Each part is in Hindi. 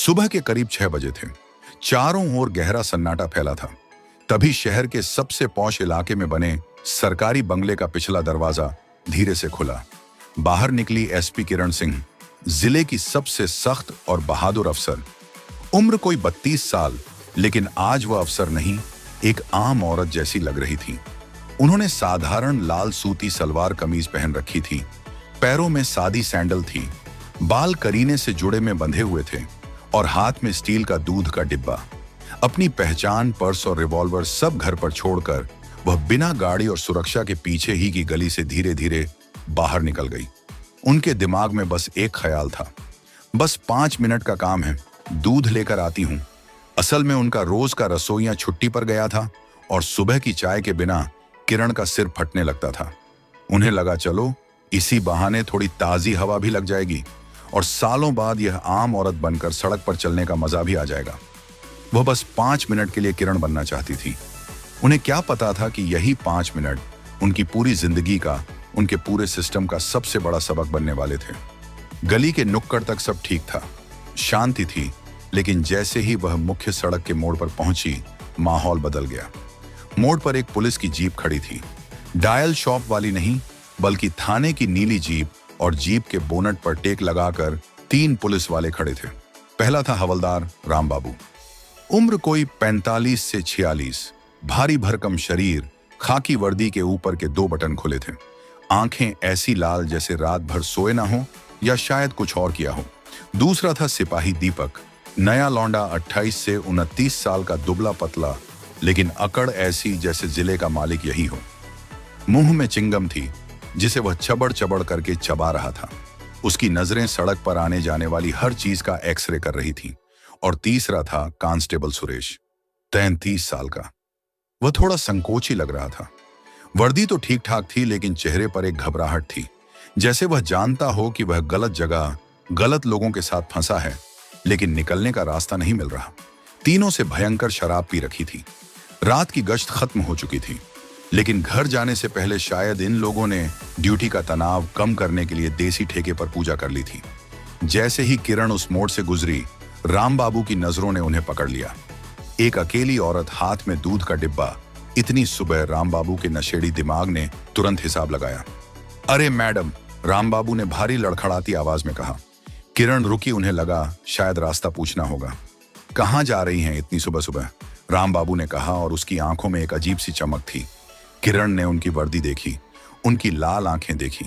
सुबह के करीब 6 बजे थे। चारों ओर गहरा सन्नाटा फैला था। तभी शहर के सबसे पॉश इलाके में बने सरकारी बंगले का पिछला दरवाजा धीरे से खुला। बाहर निकली एसपी किरण सिंह, जिले की सबसे सख्त और बहादुर अफसर। उम्र कोई 32 साल, लेकिन आज वह अफसर नहीं, एक आम औरत जैसी लग रही थी। उन्होंने साधारण लाल सूती सलवार कमीज पहन रखी थी, पैरों में सादी सैंडल थी, बाल करीने से जुड़े में बंधे हुए थे और हाथ में स्टील का दूध का डिब्बा। अपनी पहचान, पर्स और रिवॉल्वर सब घर पर छोड़कर वह बिना गाड़ी और सुरक्षा के पीछे ही की गली से धीरे धीरे बाहर निकल गई। उनके दिमाग में बस एक ख्याल था, बस 5 मिनट का काम है, दूध लेकर आती हूं। असल में उनका रोज का रसोइया छुट्टी पर गया था और सुबह की चाय के बिना किरण का सिर फटने लगता था। उन्हें लगा चलो इसी बहाने थोड़ी ताजी हवा भी लग जाएगी और सालों बाद यह आम औरत बनकर सड़क पर चलने का मजा भी आ जाएगा। वह बस 5 मिनट के लिए किरण बनना चाहती थी। उन्हें क्या पता था कि यही 5 मिनट उनकी पूरी जिंदगी का, उनके पूरे सिस्टम का सबसे बड़ा सबक बनने वाले थे। गली के नुक्कड़ तक सब ठीक था, शांति थी, लेकिन जैसे ही वह मुख्य सड़क के मोड़ पर पहुंची, माहौल बदल गया। मोड़ पर एक पुलिस की जीप खड़ी थी। डायल शॉप वाली नहीं, बल्कि थाने की नीली जीप, और जीप के बोनट पर टेक लगाकर 3 पुलिस वाले खड़े थे। पहला था हवलदार राम बाबू, उम्र कोई 45 से 46, भारी भरकम शरीर, खाकी वर्दी के ऊपर के 2 बटन खुले थे, आंखें ऐसी लाल जैसे रात भर सोए ना हो या शायद कुछ और किया हो। दूसरा था सिपाही दीपक, नया लौंडा, 28 से 29 साल का, दुबला पतला, लेकिन अकड़ ऐसी जैसे जिले का मालिक यही हो। मुंह में चिंगम थी जिसे वह चबड़ चबड़ करके चबा रहा था। उसकी नजरें सड़क पर आने जाने वाली हर चीज का एक्सरे कर रही थी। और तीसरा था कांस्टेबल सुरेश, 33 साल का। वह थोड़ा संकोची लग रहा था। वर्दी तो ठीक ठाक थी, लेकिन चेहरे पर एक घबराहट थी, जैसे वह जानता हो कि वह गलत जगह, गलत लोगों के साथ फंसा है, लेकिन निकलने का रास्ता नहीं मिल रहा। तीनों से भयंकर शराब पी रखी थी। रात की गश्त खत्म हो चुकी थी, लेकिन घर जाने से पहले शायद इन लोगों ने ड्यूटी का तनाव कम करने के लिए देसी ठेके पर पूजा कर ली थी। जैसे ही किरण उस मोड़ से गुजरी, राम बाबू की नजरों ने उन्हें पकड़ लिया। एक अकेली औरत, हाथ में दूध का डिब्बा। इतनी सुबह राम बाबू के नशेड़ी दिमाग ने तुरंत हिसाब लगाया। अरे मैडम, राम बाबू ने भारी लड़खड़ाती आवाज में कहा। किरण रुकी, उन्हें लगा शायद रास्ता पूछना होगा। कहाँ जा रही हैं इतनी सुबह सुबह? राम बाबू ने कहा, और उसकी आंखों में एक अजीब सी चमक थी। किरण ने उनकी वर्दी देखी, उनकी लाल आंखें देखी।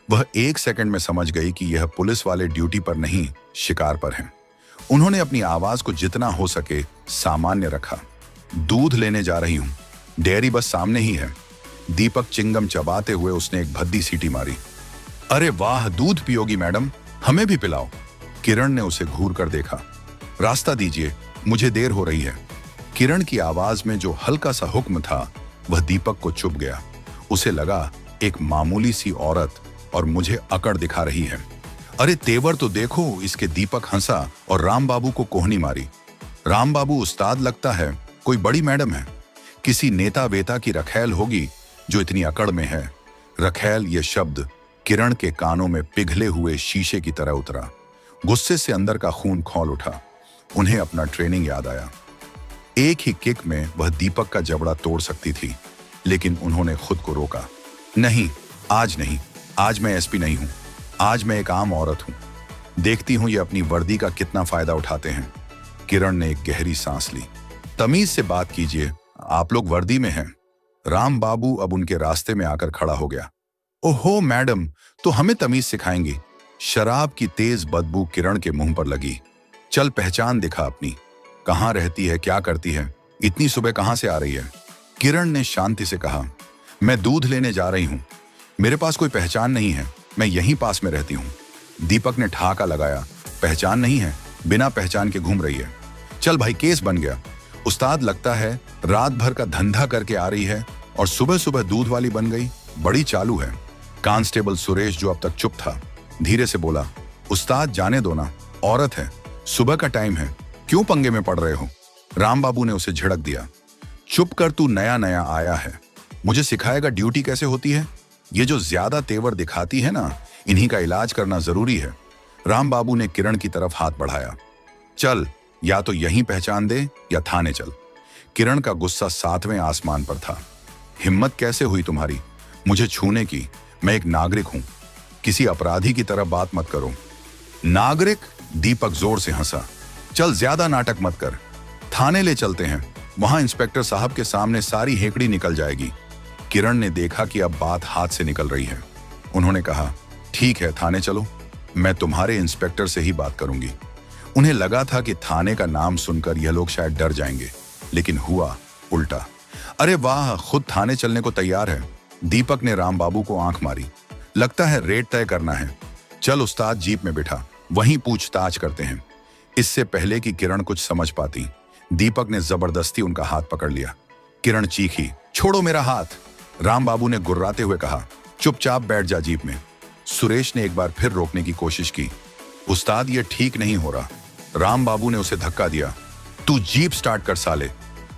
वह 1 सेकंड में समझ गई कि यह पुलिस वाले ड्यूटी पर नहीं, शिकार पर हैं। उन्होंने अपनी आवाज को जितना हो सके सामान्य रखा। दूध लेने जा रही हूं, डेयरी बस सामने ही है। दीपक चिंगम चबाते हुए उसने एक भद्दी सीटी मारी। अरे वाह, दूध पियोगी मैडम, हमें भी पिलाओ। किरण ने उसे घूर कर देखा। रास्ता दीजिए, मुझे देर हो रही है। किरण की आवाज में जो हल्का सा हुक्म था, वह दीपक को चुभ गया। उसे लगा एक मामूली सी औरत और मुझे अकड़ दिखा रही है। अरे तेवर तो देखो इसके। दीपक हंसा और राम बाबू को कोहनी मारी। राम बाबू उस्ताद लगता है, कोई बड़ी मैडम है, किसी नेता वेता की रखैल होगी जो इतनी अकड़ में है। रखैल, ये शब्द किरण के कानों में पिघले हुए शीशे की तरह उतरा। गुस्से से अंदर का खून खौल उठा। उन्हें अपना ट्रेनिंग याद आया। एक ही किक में वह दीपक का जबड़ा तोड़ सकती थी, लेकिन उन्होंने खुद को रोका। नहीं, आज नहीं, आज मैं एसपी नहीं हूं, आज मैं एक आम औरत हूं। देखती हूं ये अपनी वर्दी का कितना फायदा उठाते हैं। किरण ने एक गहरी सांस ली। तमीज से बात कीजिए, आप लोग वर्दी में हैं। राम बाबू अब उनके रास्ते में आकर खड़ा हो गया। ओहो मैडम, तो हमें तमीज सिखाएंगी? शराब की तेज बदबू किरण के मुंह पर लगी। चल पहचान दिखा अपनी, कहाँ रहती है, क्या करती है, इतनी सुबह कहाँ से आ रही है? किरण ने शांति से कहा, मैं दूध लेने जा रही हूं, मेरे पास कोई पहचान नहीं है, मैं यहीं पास में रहती हूं। दीपक ने ठहाका लगाया। पहचान नहीं है? बिना पहचान के घूम रही है। चल भाई, केस बन गया। उस्ताद लगता है, रात भर का धंधा करके आ रही है और सुबह सुबह दूध वाली बन गई, बड़ी चालू है। कांस्टेबल सुरेश, जो अब तक चुप था, धीरे से बोला, उस्ताद जाने दो ना, औरत है, सुबह का टाइम है, क्यों पंगे में पड़ रहे हो? राम बाबू ने उसे झिड़क दिया। चुप कर, तू नया नया आया है, मुझे सिखाएगा ड्यूटी कैसे होती है? ये जो ज्यादा तेवर दिखाती है ना, इन्हीं का इलाज करना जरूरी है। राम बाबू ने किरण की तरफ हाथ बढ़ाया। चल, या तो यहीं पहचान दे या थाने चल। किरण का गुस्सा 7वें आसमान पर था। हिम्मत कैसे हुई तुम्हारी मुझे छूने की? मैं एक नागरिक हूं, किसी अपराधी की तरह बात मत करो। नागरिक? दीपक जोर से हंसा। चल, ज्यादा नाटक मत कर, थाने ले चलते हैं, वहां इंस्पेक्टर साहब के सामने सारी हेकड़ी निकल जाएगी। किरण ने देखा कि अब बात हाथ से निकल रही है। उन्होंने कहा, ठीक है, थाने चलो, मैं तुम्हारे इंस्पेक्टर से ही बात करूंगी। उन्हें लगा था कि थाने का नाम सुनकर यह लोग शायद डर जाएंगे, लेकिन हुआ उल्टा। अरे वाह, खुद थाने चलने को तैयार है। दीपक ने राम बाबू को आंख मारी। लगता है रेट तय करना है। चल उस्ताद, जीप में बिठा, वहीं पूछताछ करते हैं। इससे पहले कि किरण कुछ समझ पाती, दीपक ने जबरदस्ती उनका हाथ पकड़ लिया। किरण चीखी, छोड़ो मेरा हाथ। राम बाबू ने गुर्राते हुए कहा, चुपचाप बैठ जा जीप में। सुरेश ने एक बार फिर रोकने की कोशिश की। उस्ताद, ये ठीक नहीं हो रहा। राम बाबू ने उसे धक्का दिया। तू जीप स्टार्ट कर साले।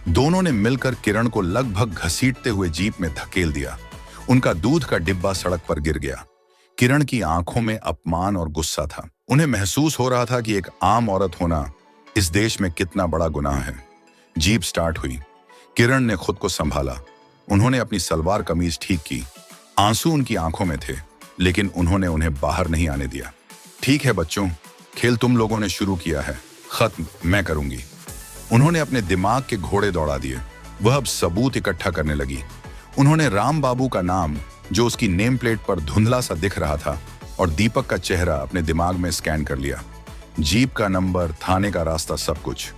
दोनों ने मिलकर किरण को लगभग घसीटते हुए जीप में धकेल दिया। उनका दूध का डिब्बा सड़क पर गिर गया। किरण की आंखों में अपमान और गुस्सा था। उन्हें महसूस हो रहा था कि एक आम औरत होना इस देश में कितना बड़ा गुनाह है। जीप स्टार्ट हुई। किरण ने खुद को संभाला। उन्होंने अपनी सलवार कमीज ठीक की। आंसू उनकी आंखों में थे, लेकिन उन्होंने उन्हें बाहर नहीं आने दिया। ठीक है बच्चों, खेल तुम लोगों ने शुरू किया है, खत्म मैं करूंगी। उन्होंने अपने दिमाग के घोड़े दौड़ा दिए। वह अब सबूत इकट्ठा करने लगी। उन्होंने राम बाबू का नाम, जो उसकी नेम प्लेट पर धुंधला सा दिख रहा था, और दीपक का चेहरा अपने दिमाग में स्कैन कर लिया। जीप का नंबर, थाने का रास्ता, सब कुछ।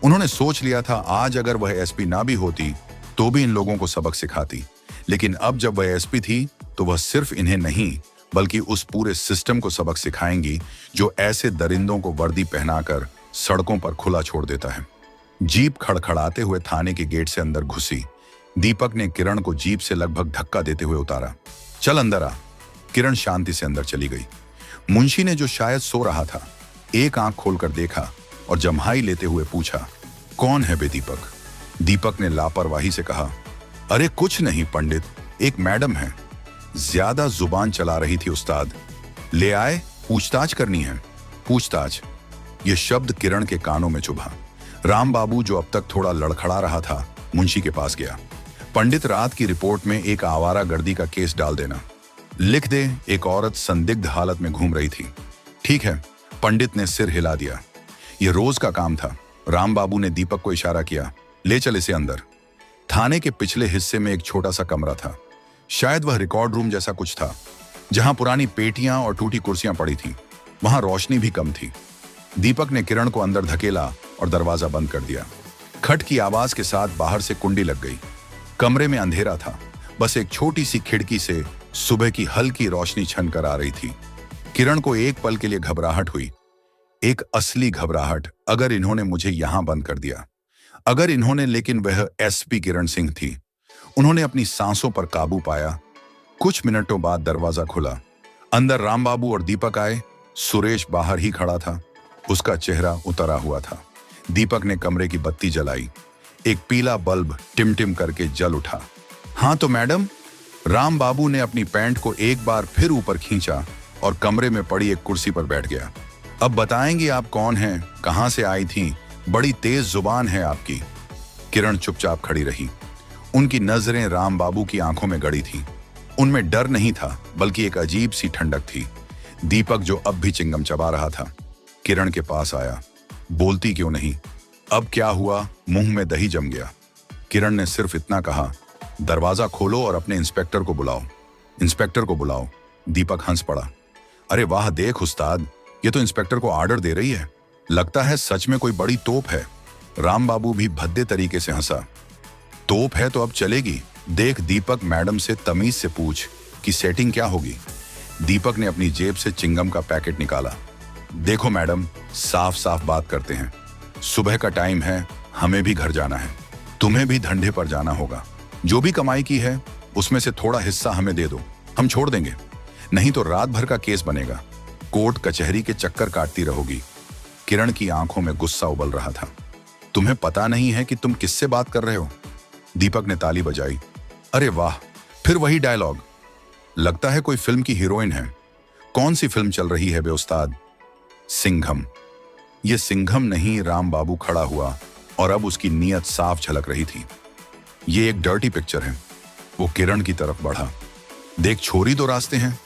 उन्होंने सोच लिया था आज अगर वह एसपी ना भी होती तो भी इन लोगों को सबक सिखाती, लेकिन अब जब वह एसपी थी तो वह सिर्फ इन्हें नहीं बल्कि उस पूरे सिस्टम को सबक सिखाएंगी जो ऐसे दरिंदों को वर्दी पहनाकर सड़कों पर खुला छोड़ देता है। जीप खड़खड़ाते हुए थाने के गेट से अंदर घुसी। दीपक ने किरण को जीप से लगभग धक्का देते हुए उतारा। चल अंदर आ। किरण शांति से अंदर चली गई। मुंशी ने, जो शायद सो रहा था, एक आंख खोलकर देखा और जम्हाई लेते हुए पूछा, कौन है बे दीपक? दीपक ने लापरवाही से कहा, अरे कुछ नहीं पंडित, एक मैडम है। ज्यादा जुबान चला रही थी उस्ताद। ले आए, पूछताछ करनी है। पूछताछ? यह शब्द किरण के कानों में चुभा। राम बाबू, जो अब तक थोड़ा लड़खड़ा रहा था, मुंशी के पास गया। पंडित, रात की रिपोर्ट में एक आवारागर्दी का केस डाल देना। लिख दे, एक औरत संदिग्ध हालत में घूम रही थी। ठीक है, पंडित ने सिर हिला दिया। यह रोज का काम था। राम बाबू ने दीपक को इशारा किया, ले चल इसे अंदर। थाने के पिछले हिस्से में एक छोटा सा कमरा था। शायद वह रिकॉर्ड रूम जैसा कुछ था, जहां पुरानी पेटियां और टूटी कुर्सियां पड़ी थीं। वहां रोशनी भी कम थी। दीपक ने किरण को अंदर धकेला और दरवाजा बंद कर दिया। खट की आवाज के साथ बाहर से कुंडी लग गई। कमरे में अंधेरा था। बस एक छोटी सी खिड़की से सुबह की हल्की रोशनी छन कर आ रही थी। किरण को एक पल के लिए घबराहट हुई, एक असली घबराहट। अगर इन्होंने मुझे यहां बंद कर दिया, अगर इन्होंने। लेकिन वह एसपी किरण सिंह थी। उन्होंने अपनी सांसों पर काबू पाया। कुछ मिनटों बाद दरवाजा खुला। अंदर राम बाबू और दीपक आए। सुरेश बाहर ही खड़ा था। उसका चेहरा उतरा हुआ था। दीपक ने कमरे की बत्ती जलाई। एक पीला बल्ब टिमटिम करके जल उठा। हाँ तो मैडम। राम बाबू ने अपनी पैंट को एक बार फिर ऊपर खींचा और कमरे में पड़ी एक कुर्सी पर बैठ गया। अब बताएंगी आप कौन हैं, कहां से आई थी? बड़ी तेज जुबान है आपकी। किरण चुपचाप खड़ी रही। उनकी नजरें राम बाबू की आंखों में गड़ी थी। उनमें डर नहीं था, बल्कि एक अजीब सी ठंडक थी। दीपक, जो अब भी चिंगम चबा रहा था, किरण के पास आया। बोलती क्यों नहीं? अब क्या हुआ? मुंह में दही जम गया। किरण ने सिर्फ इतना कहा, दरवाजा खोलो और अपने इंस्पेक्टर को बुलाओ। इंस्पेक्टर को बुलाओ। दीपक हंस पड़ा। अरे वाह, देख उस्ताद, ये तो इंस्पेक्टर को आर्डर दे रही है। लगता है सच में कोई बड़ी तोप है। राम बाबू भी भद्दे तरीके से हंसा। तोप है तो अब चलेगी। देख दीपक, मैडम से तमीज से पूछ कि सेटिंग क्या होगी। दीपक ने अपनी जेब से चिंगम का पैकेट निकाला। देखो मैडम, साफ साफ बात करते हैं। सुबह का टाइम है, हमें भी घर जाना है, तुम्हें भी धंधे पर जाना होगा। जो भी कमाई की है उसमें से थोड़ा हिस्सा हमें दे दो, हम छोड़ देंगे। नहीं तो रात भर का केस बनेगा, कोर्ट कचहरी के चक्कर काटती रहोगी। किरण की आंखों में गुस्सा उबल रहा था। तुम्हें पता नहीं है कि तुम किससे बात कर रहे हो? दीपक ने ताली बजाई। अरे वाह, फिर वही डायलॉग। लगता है कोई फिल्म की हीरोइन है। कौन सी फिल्म चल रही है बे उस्ताद? सिंघम। ये सिंघम नहीं, राम बाबू खड़ा हुआ और अब उसकी नीयत साफ झलक रही थी। ये एक डर्टी पिक्चर है। वो किरण की तरफ बढ़ा। देख छोरी, दो रास्ते हैं,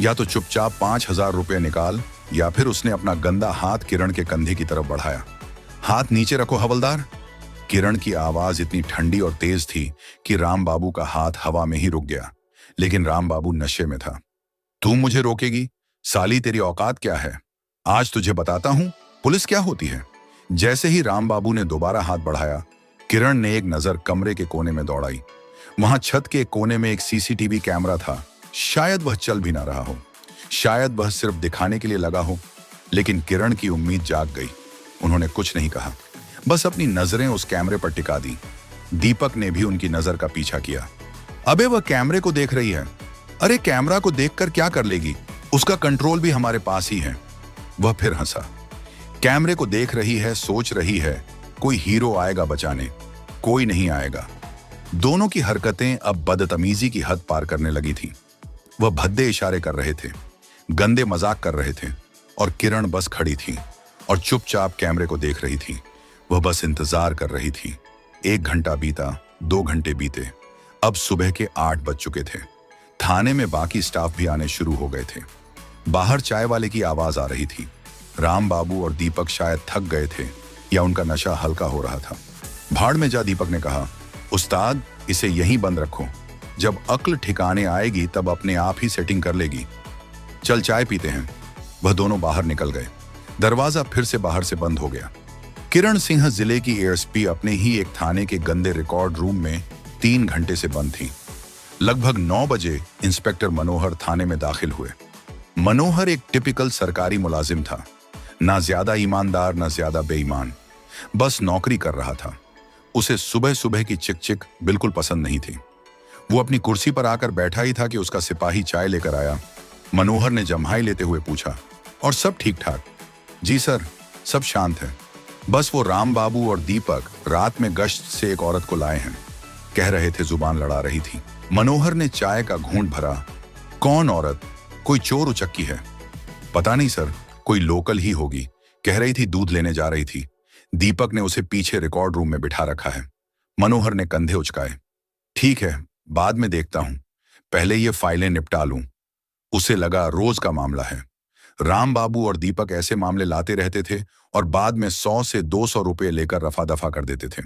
या तो चुपचाप 5,000 रुपए निकाल, या फिर उसने अपना गंदा हाथ किरण के कंधे की तरफ बढ़ाया। हाथ नीचे रखो हवलदार। किरण की आवाज इतनी ठंडी और तेज थी कि राम बाबू का हाथ हवा में ही रुक गया। लेकिन राम बाबू नशे में था। तू मुझे रोकेगी? साली, तेरी औकात क्या है? आज तुझे बताता हूं पुलिस क्या होती है। जैसे ही राम बाबू ने दोबारा हाथ बढ़ाया, किरण ने एक नजर कमरे के कोने में दौड़ाई। वहां छत के कोने में एक सीसीटीवी कैमरा था। शायद वह चल भी ना रहा हो, शायद वह सिर्फ दिखाने के लिए लगा हो। लेकिन किरण की उम्मीद जाग गई। उन्होंने कुछ नहीं कहा, बस अपनी नजरें उस कैमरे पर टिका दी। दीपक ने भी उनकी नजर का पीछा किया। अबे वह कैमरे को देख रही है। अरे कैमरा को देखकर क्या कर लेगी, उसका कंट्रोल भी हमारे पास ही है। वह फिर हंसा। कैमरे को देख रही है, सोच रही है कोई हीरो आएगा बचाने, कोई नहीं आएगा। दोनों की हरकतें अब बदतमीजी की हद पार करने लगी थी। वह भद्दे इशारे कर रहे थे, गंदे मजाक कर रहे थे, और किरण बस खड़ी थी और चुपचाप कैमरे को देख रही थी। वह बस इंतजार कर रही थी। 1 घंटा बीता, 2 घंटे बीते, अब सुबह के 8 बज चुके थे। थाने में बाकी स्टाफ भी आने शुरू हो गए थे। बाहर चाय वाले की आवाज आ रही थी। राम बाबू और दीपक शायद थक गए थे या उनका नशा हल्का हो रहा था। भाड़ में जा, दीपक ने कहा। उस्ताद, इसे यहीं बंद रखो, जब अक्ल ठिकाने आएगी तब अपने आप ही सेटिंग कर लेगी। चल चाय पीते हैं। वह दोनों बाहर निकल गए। दरवाजा फिर से बाहर से बंद हो गया। किरण सिंह जिले की एएसपी अपने ही एक थाने के गंदे रिकॉर्ड रूम में 3 घंटे से बंद थी। लगभग 9 बजे इंस्पेक्टर मनोहर थाने में दाखिल हुए। मनोहर एक टिपिकल सरकारी मुलाजिम था, ना ज्यादा ईमानदार ना ज्यादा बेईमान, बस नौकरी कर रहा था। उसे सुबह सुबह की चिकचिक बिल्कुल पसंद नहीं थी। वो अपनी कुर्सी पर आकर बैठा ही था कि उसका सिपाही चाय लेकर आया। मनोहर ने जम्हाई लेते हुए पूछा, और सब ठीक ठाक? जी सर, सब शांत है। बस वो राम बाबू और दीपक रात में गश्त से एक औरत को लाए हैं, कह रहे थे। जुबान लड़ा रही थी। मनोहर ने चाय का घूंट भरा। कौन औरत? कोई चोर उचक्की है? पता नहीं सर, कोई लोकल ही होगी, कह रही थी दूध लेने जा रही थी। दीपक ने उसे पीछे रिकॉर्ड रूम में बिठा रखा है। मनोहर ने कंधे उचकाए। ठीक है, बाद में देखता हूं, पहले ये फाइलें निपटा लूं। उसे लगा रोज का मामला है। राम बाबू और दीपक ऐसे मामले लाते रहते थे और बाद में 100 से 200 रुपए लेकर रफा दफा कर देते थे।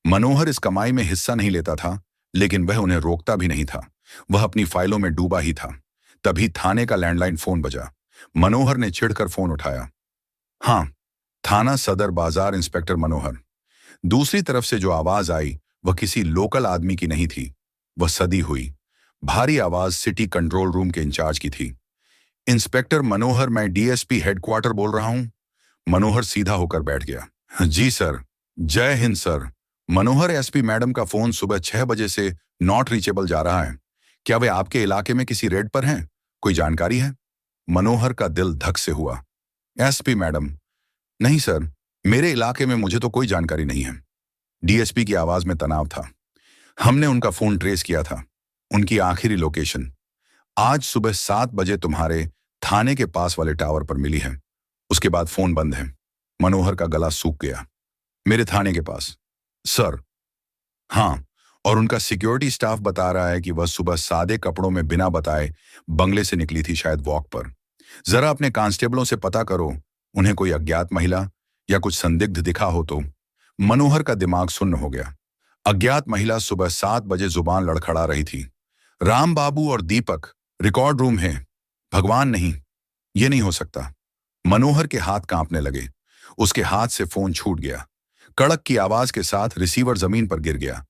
मनोहर इस कमाई में हिस्सा नहीं लेता था, लेकिन वह उन्हें रोकता भी नहीं था। वह अपनी फाइलों में डूबा ही था। तभी थाने का लैंडलाइन फोन बजा। मनोहर ने चिढ़कर फोन उठाया। हाँ, थाना सदर बाजार, इंस्पेक्टर मनोहर। दूसरी तरफ से जो आवाज आई वह किसी लोकल आदमी की नहीं थी, वह सदी हुई भारी आवाज सिटी कंट्रोल रूम के इंचार्ज की थी। इंस्पेक्टर मनोहर, मैं डीएसपी हेडक्वार्टर बोल रहा हूं। मनोहर सीधा होकर बैठ गया। जी सर। जय हिंद सर। मनोहर, एसपी मैडम का फोन सुबह 6 बजे से नॉट रीचेबल जा रहा है। क्या वे आपके इलाके में किसी रेड पर हैं? कोई जानकारी है? मनोहर का दिल धक से हुआ। SP madam? नहीं सर, मेरे इलाके में मुझे तो कोई जानकारी नहीं है। डीएसपी की आवाज में तनाव था। हमने उनका फोन ट्रेस किया था, उनकी आखिरी लोकेशन आज सुबह 7 बजे तुम्हारे थाने के पास वाले टावर पर मिली है। उसके बाद फोन बंद है। मनोहर का गला सूख गया। मेरे थाने के पास? सर हाँ, और उनका सिक्योरिटी स्टाफ बता रहा है कि वह सुबह सादे कपड़ों में बिना बताए बंगले से निकली थी, शायद वॉक पर। जरा अपने कांस्टेबलों से पता करो, उन्हें कोई अज्ञात महिला या कुछ संदिग्ध दिखा हो तो। मनोहर का दिमाग सुन्न हो गया। अज्ञात महिला सुबह 7 बजे जुबान लड़खड़ा रही थी। राम बाबू और दीपक रिकॉर्ड रूम है। भगवान नहीं, ये नहीं हो सकता। मनोहर के हाथ कांपने लगे। उसके हाथ से फोन छूट गया। कड़क की आवाज के साथ रिसीवर जमीन पर गिर गया।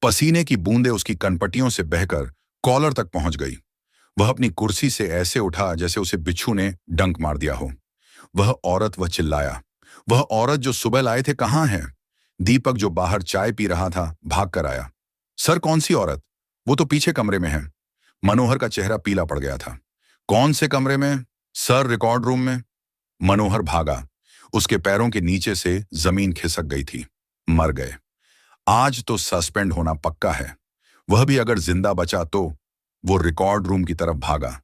पसीने की बूंदें उसकी कनपटियों से बहकर कॉलर तक पहुंच गई। वह अपनी कुर्सी से ऐसे उठा जैसे उसे बिच्छू ने डंक मार दिया हो। वह चिल्लाया। वह औरत जो सुबह लाए थे कहां है? दीपक, जो बाहर चाय पी रहा था, भाग कर आया। सर, कौन सी औरत? वो तो पीछे कमरे में है। मनोहर का चेहरा पीला पड़ गया था। कौन से कमरे में? सर, रिकॉर्ड रूम में। मनोहर भागा। उसके पैरों के नीचे से जमीन खिसक गई थी। मर गए। आज तो सस्पेंड होना पक्का है। वह भी अगर जिंदा बचा तो। वो रिकॉर्ड रूम की तरफ भागा।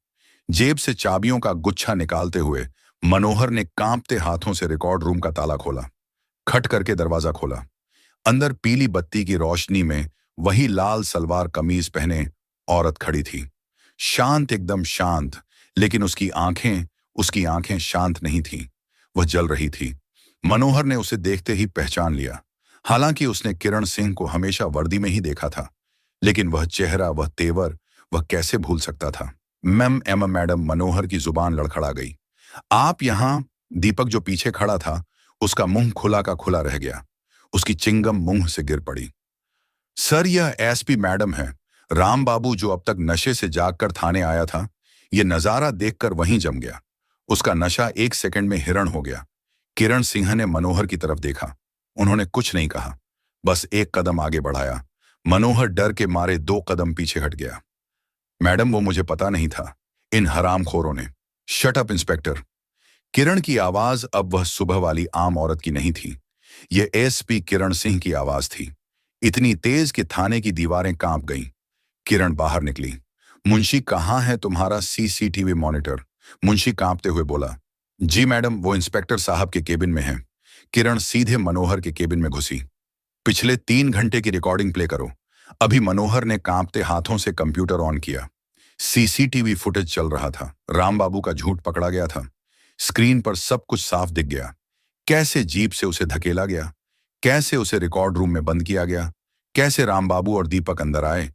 जेब से चाबियों का गुच्छा निकालते हुए मनोहर ने कांपते हाथों से रिकॉर्ड रूम का ताला खोला, खट करके दरवाजा खोला। अंदर पीली बत्ती की रोशनी में वही लाल सलवार कमीज पहने औरत खड़ी थी। शांत, एकदम शांत, लेकिन उसकी आंखें शांत नहीं थीं। वह जल रही थी। मनोहर ने उसे देखते ही पहचान लिया। हालांकि उसने किरण सिंह को हमेशा वर्दी में ही देखा था, लेकिन वह चेहरा, वह तेवर, वह कैसे भूल सकता था। मैडम, मनोहर की जुबान लड़खड़ा गई। आप यहां? दीपक जो पीछे खड़ा था, उसका मुंह खुला का खुला रह गया। उसकी चिंगम मुंह से गिर पड़ी। सर, यह एसपी मैडम है। राम बाबू, जो अब तक नशे से जागकर थाने आया था, यह नजारा देखकर वहीं जम गया। उसका नशा एक सेकंड में हिरण हो गया। किरण सिंह ने मनोहर की तरफ देखा। उन्होंने कुछ नहीं कहा, बस एक कदम आगे बढ़ाया। मनोहर डर के मारे 2 कदम पीछे हट गया। मैडम, वो मुझे पता नहीं था, इन हरामखोरों ने। Shut up inspector. किरण की आवाज अब वह सुबह वाली आम औरत की नहीं थी। यह एसपी किरण सिंह की आवाज थी, इतनी तेज कि थाने की दीवारें कांप गईं। किरण बाहर निकली। मुंशी, कहाँ है तुम्हारा सीसीटीवी मॉनिटर? मुंशी कांपते हुए बोला। जी मैडम, वो इंस्पेक्टर साहब के केबिन में है। किरण सीधे मनोहर के केबिन में घुसी। पिछले 3 घंटे की रिकॉर्डिंग प्ले करो। अभी मनोहर ने कांपते हाथों से कंप्यूटर ऑन किया। सीसीटीवी फुटेज चल रहा था। राम बाबू का झूठ पकड़ा गया था। स्क्रीन पर सब कुछ साफ दिख गया। कैसे जीप से उसे धकेला गया, कैसे उसे रिकॉर्ड रूम में बंद किया गया, कैसे राम बाबू और दीपक अंदर आए,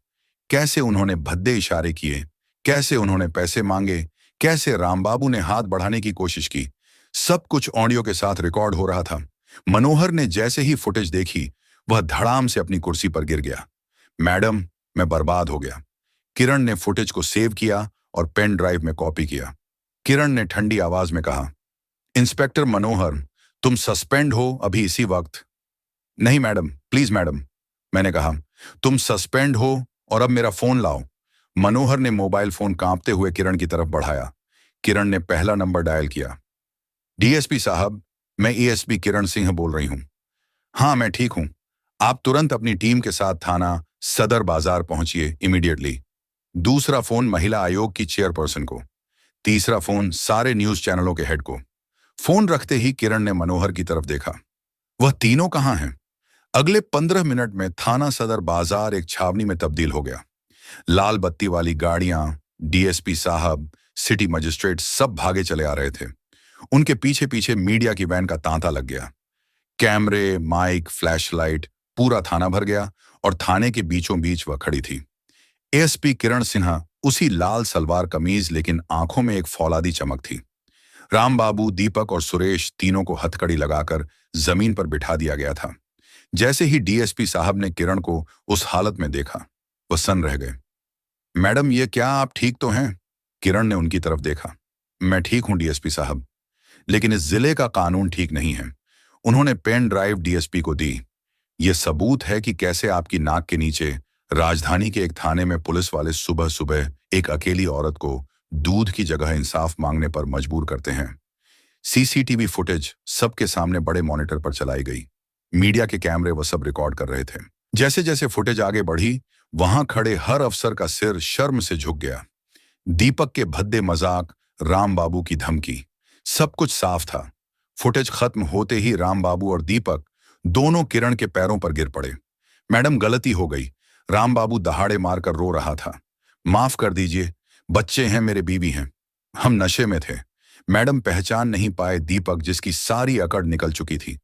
कैसे उन्होंने भद्दे इशारे किए, कैसे उन्होंने पैसे मांगे, कैसे राम बाबू ने हाथ बढ़ाने की कोशिश की। सब कुछ ऑडियो के साथ रिकॉर्ड हो रहा था। मनोहर ने जैसे ही फुटेज देखी, वह धड़ाम से अपनी कुर्सी पर गिर गया। मैडम, मैं बर्बाद हो गया। किरण ने फुटेज को सेव किया और पेन ड्राइव में कॉपी किया। किरण ने ठंडी आवाज में कहा, इंस्पेक्टर मनोहर, तुम सस्पेंड हो अभी इसी वक्त। नहीं मैडम, प्लीज मैडम, मैंने कहा। तुम सस्पेंड हो और अब मेरा फोन लाओ। मनोहर ने मोबाइल फोन कांपते हुए किरण की तरफ बढ़ाया। किरण ने पहला नंबर डायल किया। डीएसपी साहब, मैं एएसपी किरण सिंह बोल रही हूं। हाँ, मैं ठीक हूं। आप तुरंत अपनी टीम के साथ थाना सदर बाजार पहुंचिए, इमीडिएटली। दूसरा फोन महिला आयोग की चेयरपर्सन को। तीसरा फोन सारे न्यूज चैनलों के हेड को। फोन रखते ही किरण ने मनोहर की तरफ देखा। वह तीनों कहाँ हैं? अगले 15 मिनट में थाना सदर बाजार एक छावनी में तब्दील हो गया। लाल बत्ती वाली गाड़ियां, डीएसपी साहब, सिटी मजिस्ट्रेट सब भागे चले आ रहे थे। उनके पीछे पीछे मीडिया की वैन का तांता लग गया। कैमरे, माइक, फ्लैशलाइट, पूरा थाना भर गया और थाने के बीचों बीच वह खड़ी थी। एएसपी किरण सिन्हा, उसी लाल सलवार कमीज, लेकिन आंखों में एक फौलादी चमक थी। राम बाबू, दीपक और सुरेश, तीनों को हथकड़ी लगाकर जमीन पर बिठा दिया गया था। जैसे ही डीएसपी साहब ने किरण को उस हालत में देखा, वह सन्न रह गए। मैडम, ये क्या, आप ठीक तो हैं? किरण ने उनकी तरफ देखा। मैं ठीक हूं डीएसपी साहब, लेकिन इस जिले का कानून ठीक नहीं है। उन्होंने पेन ड्राइव डीएसपी को दी। यह सबूत है कि कैसे आपकी नाक के नीचे राजधानी के एक थाने में पुलिस वाले सुबह सुबह एक अकेली औरत को दूध की जगह इंसाफ मांगने पर मजबूर करते हैं। सीसीटीवी फुटेज सबके सामने बड़े मॉनिटर पर चलाई गई। मीडिया के कैमरे वह सब रिकॉर्ड कर रहे थे। जैसे जैसे फुटेज आगे बढ़ी, वहां खड़े हर अफसर का सिर शर्म से झुक गया। दीपक के भद्दे मजाक, राम बाबू की धमकी, सब कुछ साफ था। फुटेज खत्म होते ही राम बाबू और दीपक दोनों किरण के पैरों पर गिर पड़े। मैडम, गलती हो गई। राम बाबू दहाड़े मारकर रो रहा था। माफ कर दीजिए, बच्चे हैं, मेरे बीवी हैं, हम नशे में थे। मैडम, पहचान नहीं पाए दीपक, जिसकी सारी अकड़ निकल चुकी थी,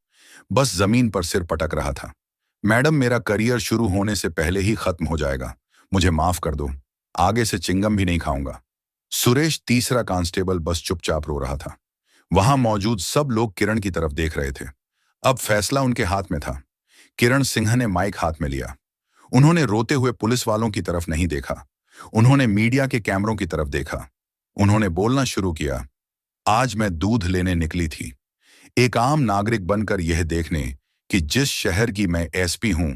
बस जमीन पर सिर पटक रहा था। मैडम, मेरा करियर शुरू होने से पहले ही खत्म हो जाएगा, मुझे माफ कर दो, आगे से चिंगम भी नहीं खाऊंगा। सुरेश, तीसरा कांस्टेबल, बस चुपचाप रो रहा था। वहां मौजूद सब लोग किरण की तरफ देख रहे थे। अब फैसला उनके हाथ में था। किरण सिंह ने माइक हाथ में लिया। उन्होंने रोते हुए पुलिस वालों की तरफ नहीं देखा, उन्होंने मीडिया के कैमरों की तरफ देखा। उन्होंने बोलना शुरू किया। आज मैं दूध लेने निकली थी, एक आम नागरिक बनकर यह देखने कि जिस शहर की मैं एसपी हूं,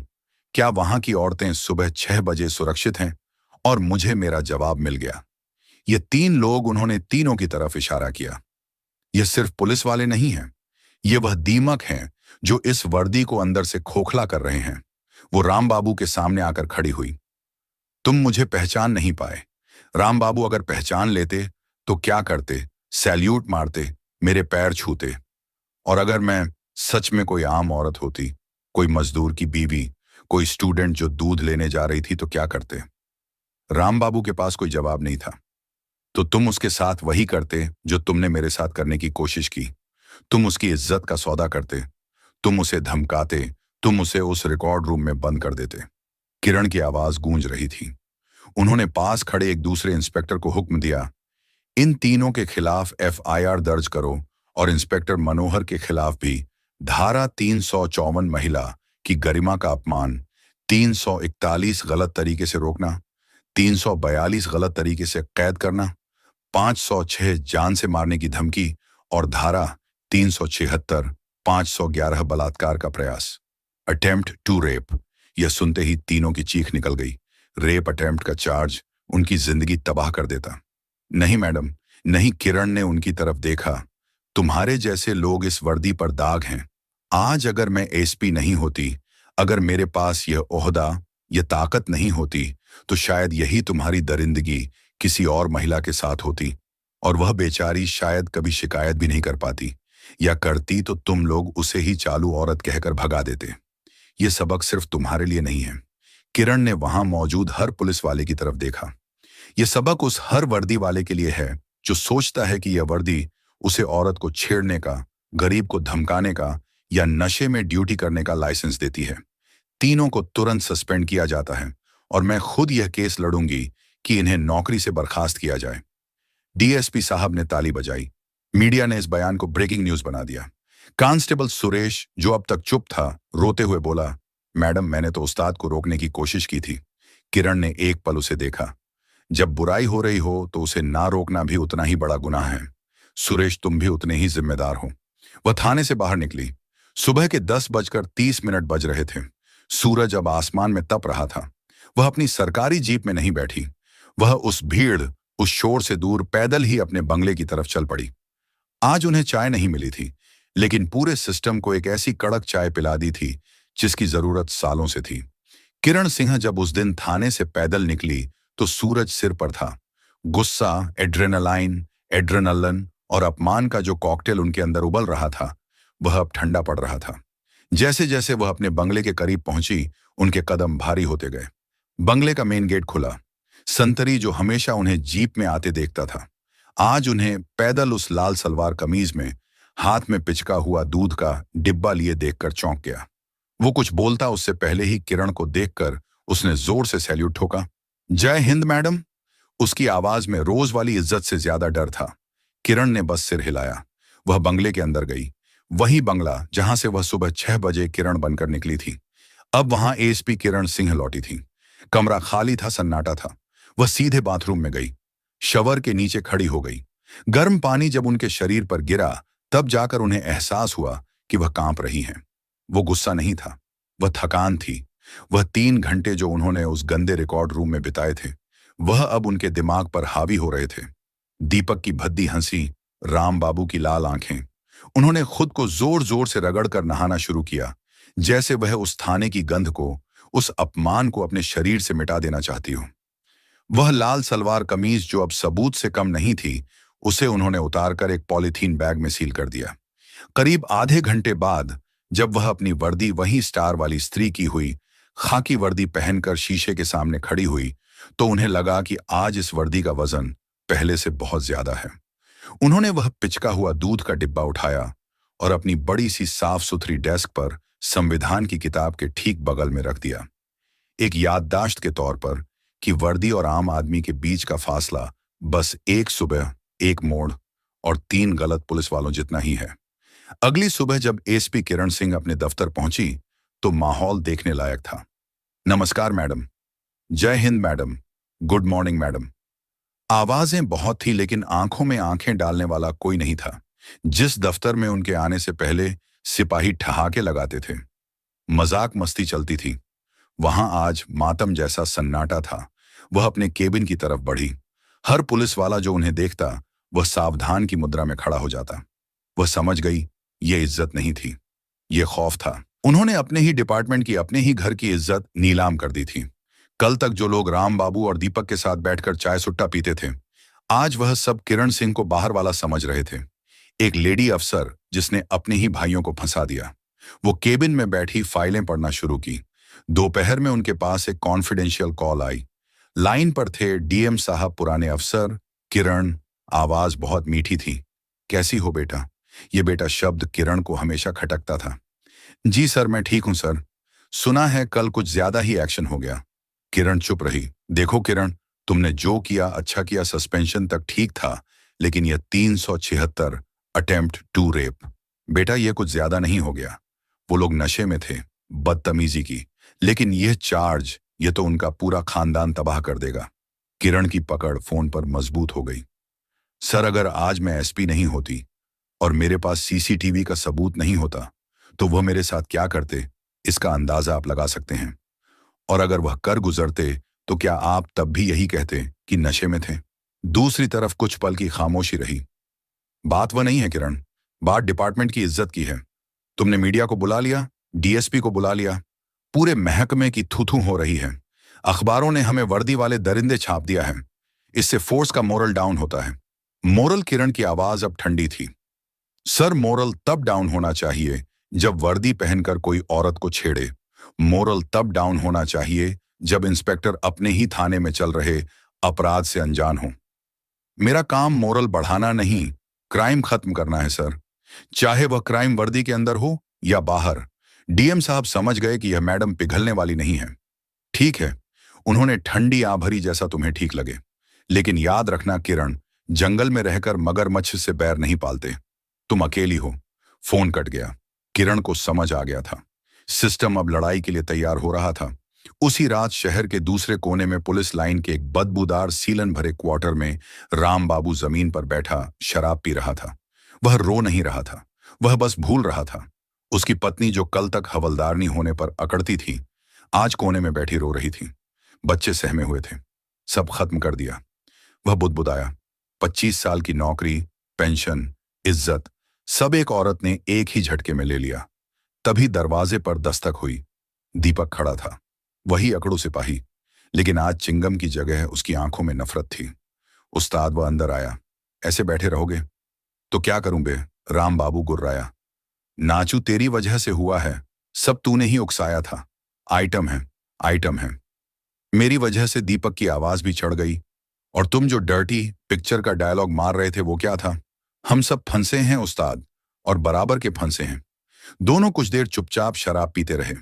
क्या वहां की औरतें सुबह 6 बजे सुरक्षित हैं। और मुझे मेरा जवाब मिल गया। ये 3 लोग, उन्होंने तीनों की तरफ इशारा किया। यह सिर्फ पुलिस वाले नहीं हैं, ये वह दीमक हैं जो इस वर्दी को अंदर से खोखला कर रहे हैं। वो राम बाबू के सामने आकर खड़ी हुई। तुम मुझे पहचान नहीं पाए। राम बाबू अगर पहचान लेते तो क्या करते? सैल्यूट मारते, मेरे पैर छूते। और अगर मैं सच में कोई आम औरत होती, कोई मजदूर की बीवी, कोई स्टूडेंट जो दूध लेने जा रही थी, तो क्या करते? राम बाबू के पास कोई जवाब नहीं था। तो तुम उसके साथ वही करते जो तुमने मेरे साथ करने की कोशिश की। तुम उसकी इज्जत का सौदा करते, तुम उसे धमकाते, तुम उसे उस रिकॉर्ड रूम में बंद कर देते। किरण की आवाज गूंज रही थी। उन्होंने पास खड़े एक दूसरे इंस्पेक्टर को हुक्म दिया, इन तीनों के खिलाफ एफआईआर दर्ज करो और इंस्पेक्टर मनोहर के खिलाफ भी। धारा 354 महिला की गरिमा का अपमान, 341 गलत तरीके से रोकना, 342 गलत तरीके से कैद करना, 506 जान से मारने की धमकी और धारा 376 511 बलात्कार का प्रयास, अटेम्प्ट टू रेप। यह सुनते ही तीनों की चीख निकल गई। रेप अटेम्प्ट का चार्ज उनकी जिंदगी तबाह कर देता। नहीं मैडम, नहीं। किरण ने उनकी तरफ देखा। तुम्हारे जैसे लोग इस वर्दी पर दाग हैं। आज अगर मैं एसपी नहीं होती, अगर मेरे पास यह ओहदा, यह ताकत नहीं होती, तो शायद यही तुम्हारी दरिंदगी किसी और महिला के साथ होती, और वह बेचारी शायद कभी शिकायत भी नहीं कर पाती, या करती तो तुम लोग उसे ही चालू औरत कहकर भगा देते। यह सबक सिर्फ तुम्हारे लिए नहीं है। किरण ने वहां मौजूद हर पुलिस वाले की तरफ देखा। यह सबक उस हर वर्दी वाले के लिए है जो सोचता है कि यह वर्दी उसे औरत को छेड़ने का, गरीब को धमकाने का या नशे में ड्यूटी करने का लाइसेंस देती है। तीनों को तुरंत सस्पेंड किया जाता है और मैं खुद यह केस लड़ूंगी कि इन्हें नौकरी से बर्खास्त किया जाए। डीएसपी साहब ने ताली बजाई। मीडिया ने इस बयान को ब्रेकिंग न्यूज बना दिया। कांस्टेबल सुरेश, जो अब तक चुप था, रोते हुए बोला, मैडम, मैंने तो उस्ताद को रोकने की कोशिश की थी। किरण ने एक पल उसे देखा। जब बुराई हो रही हो तो उसे ना रोकना भी उतना ही बड़ा गुनाह है। सुरेश, तुम भी उतने ही जिम्मेदार हो। वह थाने से बाहर निकली। सुबह के 10:30 बज रहे थे। सूरज अब आसमान में तप रहा था। वह अपनी सरकारी जीप में नहीं बैठी। वह उस भीड़, उस शोर से दूर पैदल ही अपने बंगले की तरफ चल पड़ी। आज उन्हें चाय नहीं मिली थी, लेकिन पूरे सिस्टम को एक ऐसी कड़क चाय पिला दी थी जिसकी जरूरत सालों से थी। किरण सिंह जब उस दिन थाने से पैदल निकली तो सूरज सिर पर था। गुस्सा, एड्रेनलिन और अपमान का जो कॉकटेल उनके अंदर उबल रहा था, वह अब ठंडा पड़ रहा था। जैसे जैसे वह अपने बंगले के करीब पहुंची, उनके कदम भारी होते गए। बंगले का मेन गेट खुला। संतरी, जो हमेशा उन्हें जीप में आते देखता था, आज उन्हें पैदल उस लाल सलवार कमीज में, हाथ में पिचका हुआ दूध का डिब्बा लिए देखकर चौंक गया। वो कुछ बोलता उससे पहले ही किरण को देखकर उसने जोर से सैल्यूट ठोका। जय हिंद मैडम। उसकी आवाज में रोज वाली इज्जत से ज्यादा डर था। किरण ने बस सिर हिलाया। वह बंगले के अंदर गई। वही बंगला जहां से वह सुबह 6 बजे किरण बनकर निकली थी। अब वहां एसपी किरण सिंह लौटी थी। कमरा खाली था, सन्नाटा था। वह सीधे बाथरूम में गई। शवर के नीचे खड़ी हो गई। गर्म पानी जब उनके शरीर पर गिरा, तब जाकर उन्हें एहसास हुआ कि वह कांप रही हैं। वो गुस्सा नहीं था, वह थकान थी। वह 3 घंटे जो उन्होंने उस गंदे रिकॉर्ड रूम में बिताए थे, वह अब उनके दिमाग पर हावी हो रहे थे। दीपक की भद्दी हंसी, राम बाबू की लाल आंखें। उन्होंने खुद को जोर जोर से रगड़कर नहाना शुरू किया, जैसे वह उस थाने की गंध को, उस अपमान को अपने शरीर से मिटा देना चाहती हो। वह लाल सलवार कमीज, जो अब सबूत से कम नहीं थी, उसे उन्होंने उतारकर एक पॉलीथीन बैग में सील कर दिया। करीब आधे घंटे बाद जब वह अपनी वर्दी, वही स्टार वाली स्त्री की हुई खाकी वर्दी पहनकर शीशे के सामने खड़ी हुई, तो उन्हें लगा कि आज इस वर्दी का वजन पहले से बहुत ज्यादा है। उन्होंने वह पिचका हुआ दूध का डिब्बा उठाया और अपनी बड़ी सी साफ सुथरी डेस्क पर संविधान की किताब के ठीक बगल में रख दिया। एक याददाश्त के तौर पर कि वर्दी और आम आदमी के बीच का फासला बस एक सुबह, एक मोड़ और 3 गलत पुलिस वालों जितना ही है। अगली सुबह जब एसपी किरण सिंह अपने दफ्तर पहुंची तो माहौल देखने लायक था। नमस्कार मैडम। जय Hind madam. Good morning madam. आवाजें बहुत थी, लेकिन आंखों में आंखें डालने वाला कोई नहीं था। जिस दफ्तर में उनके आने से पहले सिपाही ठहाके लगाते थे, मजाक मस्ती चलती थी, वहां आज मातम जैसा सन्नाटा था। वह अपने केबिन की तरफ बढ़ी। हर पुलिस वाला जो उन्हें देखता, वह सावधान की मुद्रा में खड़ा हो जाता। वह समझ गई, यह इज्जत नहीं थी, यह खौफ था। उन्होंने अपने ही डिपार्टमेंट की, अपने ही घर की इज्जत नीलाम कर दी थी। कल तक जो लोग राम बाबू और दीपक के साथ बैठकर चाय सुट्टा पीते थे, आज वह सब किरण सिंह को बाहर वाला समझ रहे थे। एक लेडी अफसर जिसने अपने ही भाइयों को फंसा दिया। वो केबिन में बैठी फाइलें पढ़ना शुरू की। दोपहर में उनके पास एक कॉन्फिडेंशियल कॉल आई। लाइन पर थे डीएम साहब, पुराने अफसर। किरण। आवाज बहुत मीठी थी। कैसी हो बेटा? ये बेटा शब्द किरण को हमेशा खटकता था। जी सर, मैं ठीक हूं सर। सुना है कल कुछ ज्यादा ही एक्शन हो गया। किरण चुप रही। देखो किरण, तुमने जो किया अच्छा किया, सस्पेंशन तक ठीक था, लेकिन यह 376 अटेम्प्ट टू रेप, बेटा ये कुछ ज्यादा नहीं हो गया? वो लोग नशे में थे, बदतमीजी की, लेकिन यह चार्ज, ये तो उनका पूरा खानदान तबाह कर देगा। किरण की पकड़ फोन पर मजबूत हो गई। सर, अगर आज मैं एसपी नहीं होती और मेरे पास सीसीटीवी का सबूत नहीं होता, तो वह मेरे साथ क्या करते, इसका अंदाजा आप लगा सकते हैं। और अगर वह कर गुजरते, तो क्या आप तब भी यही कहते कि नशे में थे? दूसरी तरफ कुछ पल की खामोशी रही। बात वह नहीं है किरण, बात डिपार्टमेंट की इज्जत की है। तुमने मीडिया को बुला लिया, डीएसपी को बुला लिया, पूरे महकमे की थू-थू हो रही है। अखबारों ने हमें वर्दी वाले दरिंदे छाप दिया है। इससे फोर्स का मोरल डाउन होता है। मोरल? किरण की आवाज अब ठंडी थी। सर, मोरल तब डाउन होना चाहिए जब वर्दी पहनकर कोई औरत को छेड़े। मोरल तब डाउन होना चाहिए जब इंस्पेक्टर अपने ही थाने में चल रहे अपराध से अनजान हो। मेरा काम मोरल बढ़ाना नहीं, क्राइम खत्म करना है सर, चाहे वह क्राइम वर्दी के अंदर हो या बाहर। डीएम साहब समझ गए कि यह मैडम पिघलने वाली नहीं है। ठीक है, उन्होंने ठंडी आभरी जैसा तुम्हें ठीक लगे, लेकिन याद रखना किरण, जंगल में रहकर मगरमच्छ से बैर नहीं पालते। तुम अकेली हो। फोन कट गया। किरण को समझ आ गया था, सिस्टम अब लड़ाई के लिए तैयार हो रहा था। उसी रात शहर के दूसरे कोने में पुलिस लाइन के एक बदबूदार सीलन भरे क्वार्टर में राम बाबू जमीन पर बैठा शराब पी रहा था। वह रो नहीं रहा था, वह बस भूल रहा था। उसकी पत्नी, जो कल तक हवलदारनी होने पर अकड़ती थी, आज कोने में बैठी रो रही थी। बच्चे सहमे हुए थे। सब खत्म कर दिया। वह बुदबुदाया। 25 साल की नौकरी, पेंशन, इज्जत, सब एक औरत ने एक ही झटके में ले लिया। तभी दरवाजे पर दस्तक हुई। दीपक खड़ा था, वही अकड़ू सिपाही, लेकिन आज चिंगम की जगह उसकी आंखों में नफरत थी। उस्ताद, वह अंदर आया। ऐसे बैठे रहोगे? तो क्या करूं बे? राम बाबू गुर्राया। नाचू तेरी वजह से हुआ है, सब तूने ही उकसाया था। आइटम है, आइटम है। मेरी वजह से दीपक की आवाज भी चढ़ गई। और तुम जो डर्टी पिक्चर का डायलॉग मार रहे थे, वो क्या था? हम सब फंसे हैं उस्ताद, और बराबर के फंसे हैं। दोनों कुछ देर चुपचाप शराब पीते रहे।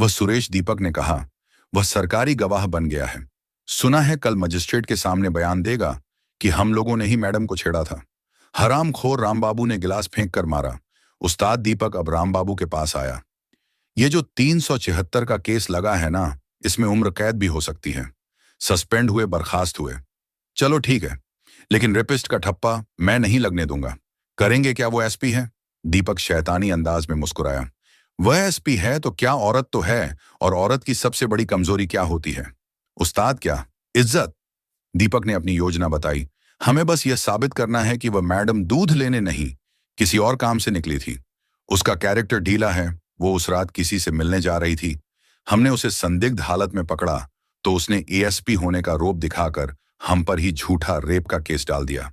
वह सुरेश, दीपक ने कहा, वह सरकारी गवाह बन गया है। सुना है कल मजिस्ट्रेट के सामने बयान देगा कि हम लोगों ने ही मैडम को छेड़ा था। हरामखोर, रामबाबू ने गिलास फेंक कर मारा। उस्ताद, दीपक अब रामबाबू के पास आया। ये जो 376 का केस लगा है ना, इसमें उम्र कैद भी हो सकती है। सस्पेंड हुए, बर्खास्त हुए, चलो ठीक है, लेकिन रेपिस्ट का ठप्पा मैं नहीं लगने दूंगा। करेंगे क्या? वो एसपी है। दीपक शैतानी अंदाज में मुस्कुराया। वह एसपी है तो क्या, औरत तो है, और औरत की सबसे बड़ी कमजोरी क्या होती है? उस्ताद, क्या? इज्जत। दीपक ने अपनी योजना बताई। हमें बस यह साबित करना है कि वह मैडम दूध लेने नहीं, किसी और काम से निकली थी। उसका कैरेक्टर ढीला है। वो उस रात किसी से मिलने जा रही थी। हमने उसे संदिग्ध हालत में पकड़ा तो उसने एएसपी होने का रोब दिखाकर हम पर ही झूठा रेप का केस डाल दिया।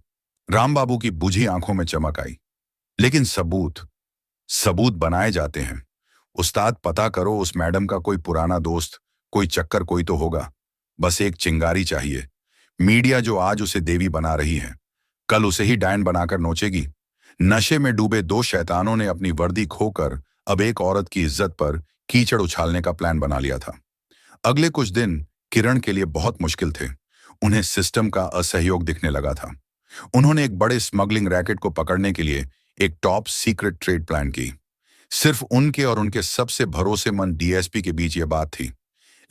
रामबाबू की बुझी आंखों में चमक आई। लेकिन सबूत, सबूत बनाए जाते हैं। उस्ताद, पता करो उस मैडम का कोई पुराना दोस्त, कोई चक्कर कोई तो होगा। बस एक चिंगारी चाहिए। मीडिया जो आज उसे देवी बना रही है, कल उसे ही डायन बनाकर नोचेगी। नशे में डूबे दो शैतानों ने अपनी वर्दी खोकर अब एक औरत की इज्जत पर कीचड़ उछालने का प्लान बना लिया था। अगले कुछ दिन किरण के लिए बहुत मुश्किल थे। उन्हें सिस्टम का असहयोग दिखने लगा था। उन्होंने एक बड़े स्मगलिंग रैकेट को पकड़ने के लिए एक टॉप सीक्रेट ट्रेड प्लान की। सिर्फ उनके और उनके सबसे भरोसेमंद डीएसपी के बीच यह बात थी।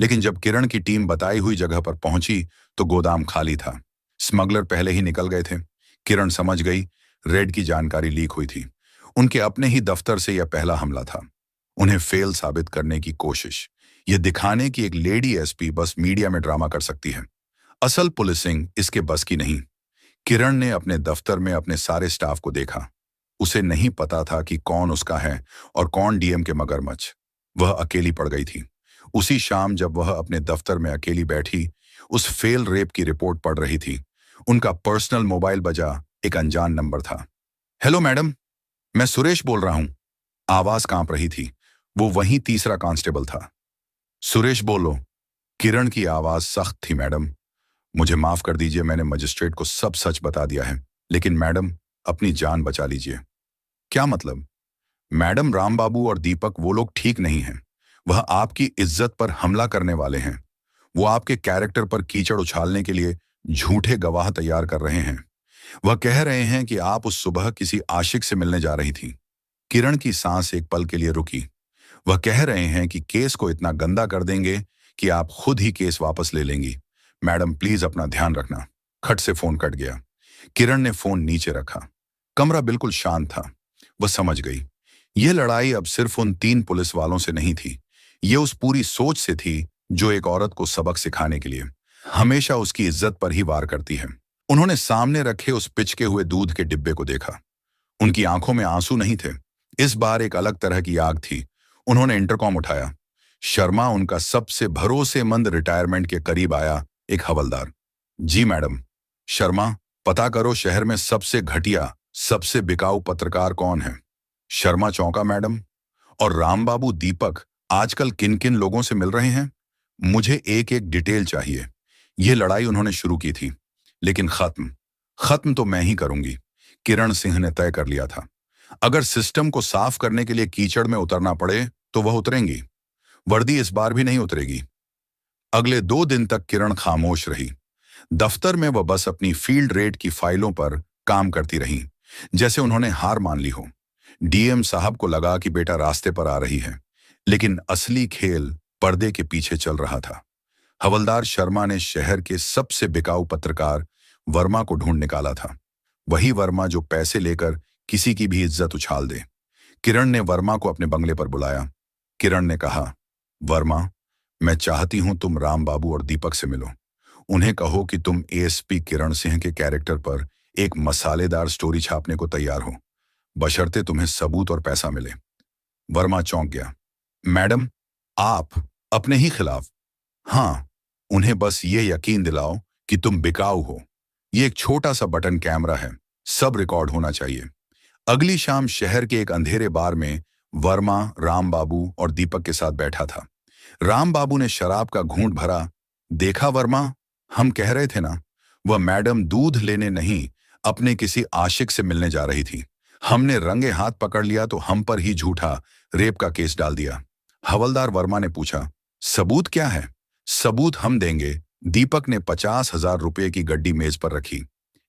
लेकिन जब किरण की टीम बताई हुई जगह पर पहुंची तो गोदाम खाली था। स्मगलर पहले ही निकल गए थे। किरण समझ गई, रेड की जानकारी लीक हुई थी। उनके अपने ही दफ्तर से यह पहला हमला था। उन्हें फेल साबित करने की कोशिश, यह दिखाने की एक लेडी एसपी बस मीडिया में ड्रामा कर सकती है। असल पुलिसिंग इसके बस की नहीं। किरण ने अपने दफ्तर में अपने सारे स्टाफ को देखा। उसे नहीं पता था कि कौन उसका है और कौन डीएम के मगरमच्छ। वह अकेली पड़ गई थी। उसी शाम जब वह अपने दफ्तर में अकेली बैठी उस फेल रेप की रिपोर्ट पढ़ रही थी, उनका पर्सनल मोबाइल बजा। एक अनजान नंबर था। हेलो मैडम, मैं सुरेश बोल रहा हूं। आवाज कांप रही थी। वो वही तीसरा कांस्टेबल था। सुरेश बोलो। किरण की आवाज सख्त थी। मैडम, मुझे माफ कर दीजिए, मैंने मजिस्ट्रेट को सब सच बता दिया है। लेकिन मैडम, अपनी जान बचा लीजिए। क्या मतलब? मैडम, राम बाबू और दीपक वो लोग ठीक नहीं हैं। वह आपकी इज्जत पर हमला करने वाले हैं। वो आपके कैरेक्टर पर कीचड़ उछालने के लिए झूठे गवाह तैयार कर रहे हैं। वह कह रहे हैं कि आप उस सुबह किसी आशिक से मिलने जा रही थी। किरण की सांस एक पल के लिए रुकी। वह कह रहे हैं कि केस को इतना गंदा कर देंगे कि आप खुद ही केस वापस ले लेंगी। मैडम, प्लीज अपना ध्यान रखना। खट से फोन कट गया। किरण ने फोन नीचे रखा। कमरा बिल्कुल शांत था। वह समझ गई, यह लड़ाई अब सिर्फ उन 3 पुलिस वालों से नहीं थी। ये उस पूरी सोच से थी जो एक औरत को सबक सिखाने के लिए हमेशा उसकी इज्जत पर ही वार करती है। उन्होंने सामने रखे उस पिचके हुए दूध के डिब्बे को देखा। उनकी आंखों में आंसू नहीं थे। इस बार एक अलग तरह की आग थी। उन्होंने इंटरकॉम उठाया। शर्मा, उनका सबसे भरोसेमंद रिटायरमेंट के करीब आया एक हवलदार। जी मैडम। शर्मा, पता करो शहर में सबसे घटिया, सबसे बिकाऊ पत्रकार कौन है। शर्मा चौंका। मैडम, और राम बाबू, दीपक आजकल किन किन लोगों से मिल रहे हैं? मुझे एक एक डिटेल चाहिए। यह लड़ाई उन्होंने शुरू की थी, लेकिन खत्म खत्म तो मैं ही करूंगी। किरण सिंह ने तय कर लिया था। अगर सिस्टम को साफ करने के लिए कीचड़ में उतरना पड़े तो वह उतरेंगी। वर्दी इस बार भी नहीं उतरेगी। अगले 2 दिन तक किरण खामोश रही। दफ्तर में वह बस अपनी फील्ड रेट की फाइलों पर काम करती रही, जैसे उन्होंने हार मान ली हो। डीएम साहब को लगा कि बेटा रास्ते पर आ रही है, लेकिन असली खेल पर्दे के पीछे चल रहा था। हवलदार शर्मा ने शहर के सबसे बिकाऊ पत्रकार वर्मा को ढूंढ निकाला था। वही वर्मा जो पैसे लेकर किसी की भी इज्जत उछाल दे। किरण ने वर्मा को अपने बंगले पर बुलाया। किरण ने कहा, वर्मा, मैं चाहती हूं तुम राम बाबू और दीपक से मिलो। उन्हें कहो कि तुम एएसपी किरण सिंह के कैरेक्टर पर एक मसालेदार स्टोरी छापने को तैयार हो, बशर्ते तुम्हें सबूत और पैसा मिले। वर्मा चौंक गया। मैडम, आप अपने ही खिलाफ? हाँ, उन्हें बस ये यकीन दिलाओ कि तुम बिकाऊ हो। ये एक छोटा सा बटन कैमरा है, सब रिकॉर्ड होना चाहिए। अगली शाम शहर के एक अंधेरे बार में वर्मा राम बाबू और दीपक के साथ बैठा था। राम बाबू ने शराब का घूंट भरा। देखा वर्मा, हम कह रहे थे ना, वह मैडम दूध लेने नहीं, अपने किसी आशिक से मिलने जा रही थी। हमने रंगे हाथ पकड़ लिया तो हम पर ही झूठा रेप का केस डाल दिया। हवलदार वर्मा ने पूछा, सबूत क्या है? सबूत हम देंगे। दीपक ने 50,000 रुपए की गड्डी मेज पर रखी।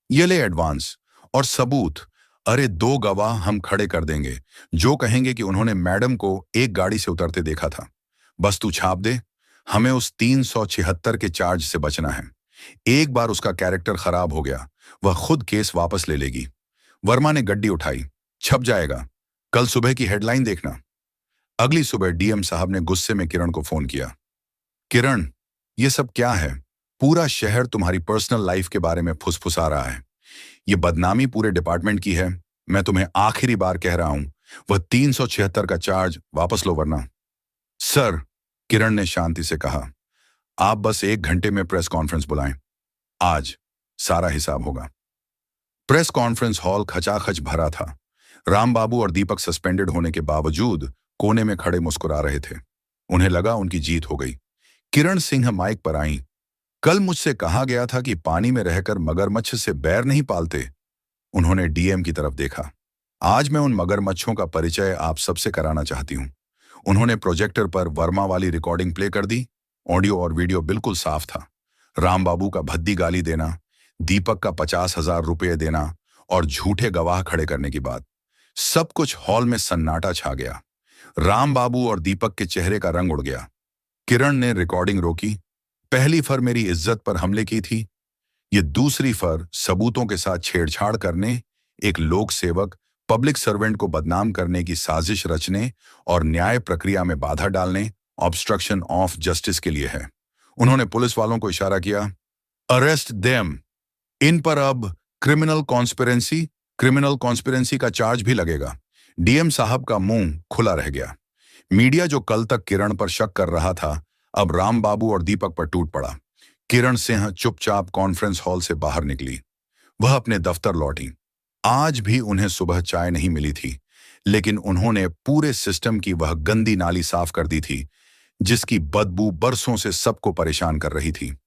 ये ले एडवांस। और सबूत? अरे 2 गवाह हम खड़े कर देंगे जो कहेंगे कि उन्होंने मैडम को एक गाड़ी से उतरते देखा था। बस तू छाप दे। हमें उस 376 के चार्ज से बचना है। एक बार उसका कैरेक्टर खराब हो गया, वह खुद केस वापस ले लेगी। वर्मा ने गड्डी उठाई। छप जाएगा, कल सुबह की हेडलाइन देखना। अगली सुबह डीएम साहब ने गुस्से में किरण को फोन किया। किरण, ये सब क्या है? पूरा शहर तुम्हारी पर्सनल लाइफ के बारे में फुसफुसा रहा है। ये बदनामी पूरे डिपार्टमेंट की है। मैं तुम्हें आखिरी बार कह रहा हूं, वह 376 का चार्ज वापस लो वरना। सर, किरण ने शांति से कहा, आप बस 1 घंटे में प्रेस कॉन्फ्रेंस बुलाएं। आज सारा हिसाब होगा। प्रेस कॉन्फ्रेंस हॉल खचाखच भरा था। राम बाबू और दीपक सस्पेंडेड होने के बावजूद कोने में खड़े मुस्कुरा रहे थे। उन्हें लगा उनकी जीत हो गई। किरण सिंह माइक पर आईं। कल मुझसे कहा गया था कि पानी में रहकर मगरमच्छ से बैर नहीं पालते। उन्होंने डीएम की तरफ देखा। आज मैं उन मगरमच्छों का परिचय आप सबसे कराना चाहती हूं। उन्होंने प्रोजेक्टर पर वर्मा वाली रिकॉर्डिंग प्ले कर दी। ऑडियो और वीडियो बिल्कुल साफ था। राम बाबू का भद्दी गाली देना, दीपक का 50,000 रुपये देना और झूठे गवाह खड़े करने की बात। सब कुछ हॉल में सन्नाटा छा गया। राम बाबू और दीपक के चेहरे का रंग उड़ गया। किरण ने रिकॉर्डिंग रोकी। पहली फर मेरी इज्जत पर हमले की थी। ये दूसरी फर सबूतों के साथ छेड़छाड़ करने, एक लोक सेवक, पब्लिक सर्वेंट को बदनाम करने की साजिश रचने और न्याय प्रक्रिया में बाधा डालने, ऑब्स्ट्रक्शन ऑफ जस्टिस के लिए है। उन्होंने पुलिस वालों को इशारा किया, अरेस्ट देम। इन पर अब क्रिमिनल कॉन्स्पिरेंसी का चार्ज भी लगेगा। डीएम साहब का मुंह खुला रह गया। मीडिया जो कल तक किरण पर शक कर रहा था, अब राम बाबू और दीपक पर टूट पड़ा। किरण सिंह चुपचाप कॉन्फ्रेंस हॉल से बाहर निकली। वह अपने दफ्तर लौटी। आज भी उन्हें सुबह चाय नहीं मिली थी, लेकिन उन्होंने पूरे सिस्टम की वह गंदी नाली साफ कर दी थी जिसकी बदबू बरसों से सबको परेशान कर रही थी।